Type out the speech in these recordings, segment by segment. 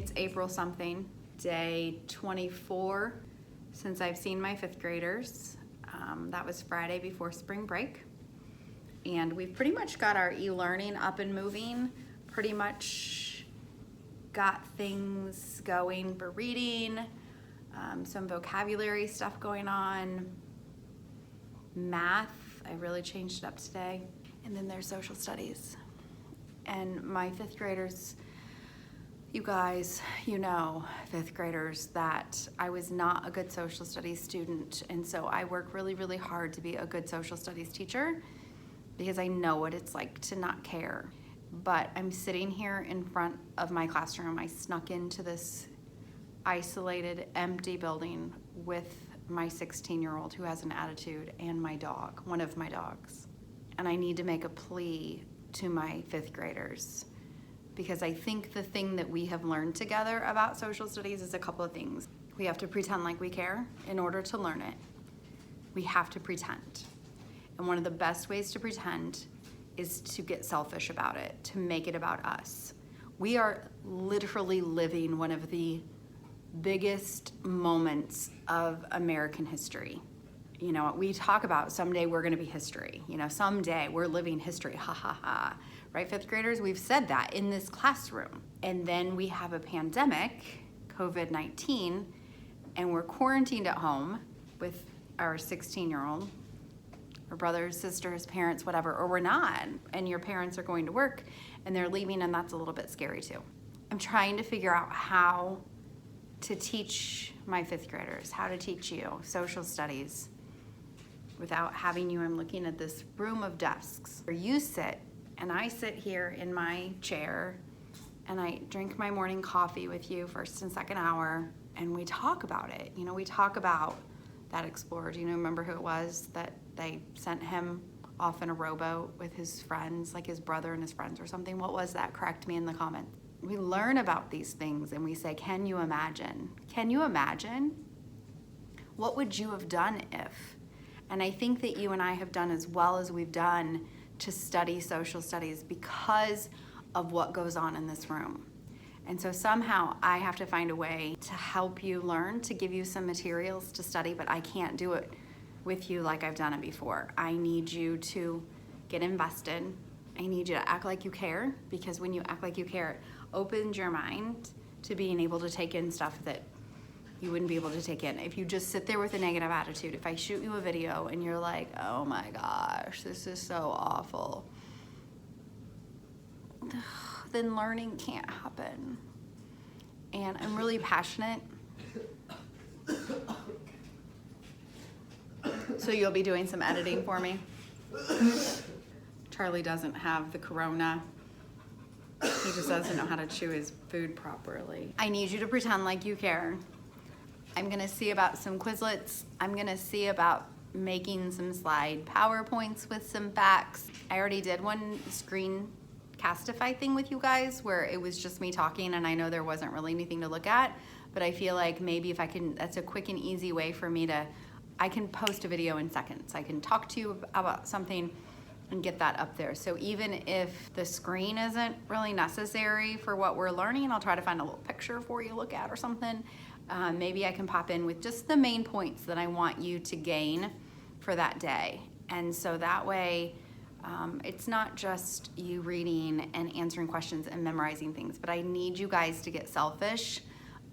It's April something, day 24 since I've seen my fifth graders. That was Friday before spring break. And we've pretty much got our e-learning up and moving, pretty much got things going for reading, some vocabulary stuff going on, math, I really changed it up today, and then there's social studies. And my fifth graders, you guys, you know, fifth graders, that I was not a good social studies student, and so I work really, really hard to be a good social studies teacher because I know what it's like to not care. But I'm sitting here in front of my classroom. I snuck into this isolated, empty building with my 16-year-old who has an attitude and my dog, one of my dogs. And I need to make a plea to my fifth graders, because I think the thing that we have learned together about social studies is a couple of things. We have to pretend like we care in order to learn it. We have to pretend. And one of the best ways to pretend is to get selfish about it, to make it about us. We are literally living one of the biggest moments of American history. You know, we talk about someday we're gonna be history. You know, someday we're living history, ha ha ha. Right, fifth graders? We've said that in this classroom. And then we have a pandemic, COVID-19, and we're quarantined at home with our 16-year-old, or brothers, sisters, parents, whatever, or we're not, and your parents are going to work and they're leaving, and that's a little bit scary too. I'm trying to figure out how to teach my fifth graders, how to teach you social studies without having you. I'm looking at this room of desks where you sit, and I sit here in my chair and I drink my morning coffee with you first and second hour, and we talk about it. You know, we talk about that explorer. Do you remember who it was that they sent him off in a rowboat with his friends, like his brother and his friends or something? What was that? Correct me in the comments. We learn about these things and we say, can you imagine? Can you imagine? What would you have done if? And I think that you and I have done as well as we've done to study social studies because of what goes on in this room. And so somehow I have to find a way to help you learn, to give you some materials to study, but I can't do it with you like I've done it before. I need you to get invested. I need you to act like you care, because when you act like you care, it opens your mind to being able to take in stuff that you wouldn't be able to take in if you just sit there with a negative attitude. If I shoot you a video and you're like, oh my gosh, this is so awful, then learning can't happen. And I'm really passionate. So you'll be doing some editing for me. Charlie doesn't have the corona. He just doesn't know how to chew his food properly. I need you to pretend like you care. I'm gonna see about some Quizlets. I'm gonna see about making some slide PowerPoints with some facts. I already did one Screencastify thing with you guys where it was just me talking, and I know there wasn't really anything to look at, but I feel like maybe if I can, that's a quick and easy way for me to, I can post a video in seconds. I can talk to you about something and get that up there. So even if the screen isn't really necessary for what we're learning, I'll try to find a little picture for you to look at or something. Maybe I can pop in with just the main points that I want you to gain for that day. And so that way, it's not just you reading and answering questions and memorizing things, but I need you guys to get selfish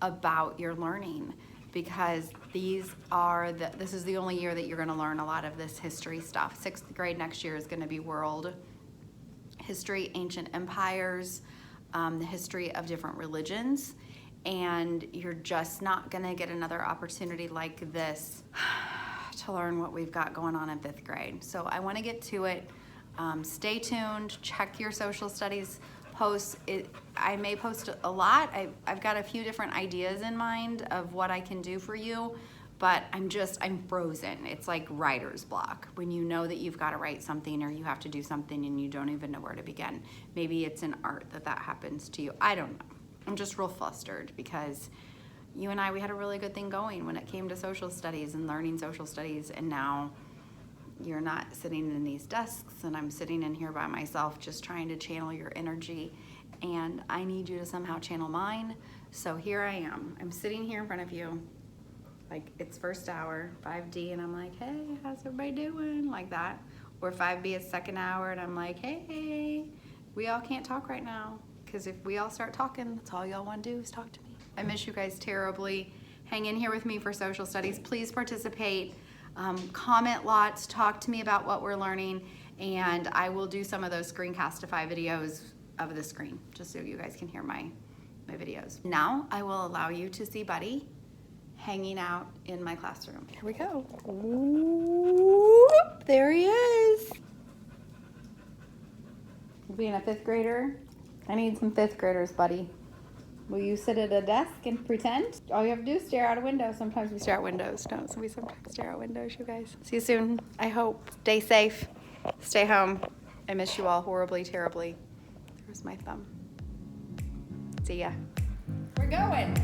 about your learning, because this is the only year that you're gonna learn a lot of this history stuff. Sixth grade next year is gonna be world history, ancient empires, the history of different religions, and you're just not gonna get another opportunity like this to learn what we've got going on in fifth grade. So I wanna get to it. Stay tuned, check your social studies posts. I may post a lot. I've got a few different ideas in mind of what I can do for you, but I'm frozen. It's like writer's block when you know that you've got to write something or you have to do something and you don't even know where to begin. Maybe it's in art that happens to you. I don't know. I'm just real flustered because you and we had a really good thing going when it came to social studies and learning social studies, and now you're not sitting in these desks and I'm sitting in here by myself just trying to channel your energy, and I need you to somehow channel mine So here I am. I'm sitting here in front of you, like it's first hour, 5D, and I'm like, hey, how's everybody doing? Like that. Or 5B is second hour, and I'm like, hey, we all can't talk right now. Because if we all start talking, that's all y'all want to do is talk to me. I miss you guys terribly. Hang in here with me for social studies. Please participate. Comment lots. Talk to me about what we're learning. And I will do some of those Screencastify videos of the screen, just so you guys can hear my videos. Now I will allow you to see Buddy hanging out in my classroom. Here we go. Ooh, there he is. Being a fifth grader, I need some fifth graders, Buddy. Will you sit at a desk and pretend? All you have to do is stare out a window. Sometimes we stare out windows, don't we? Sometimes stare out windows, you guys. See you soon, I hope. Stay safe. Stay home. I miss you all horribly, terribly. There's my thumb. See ya. We're going.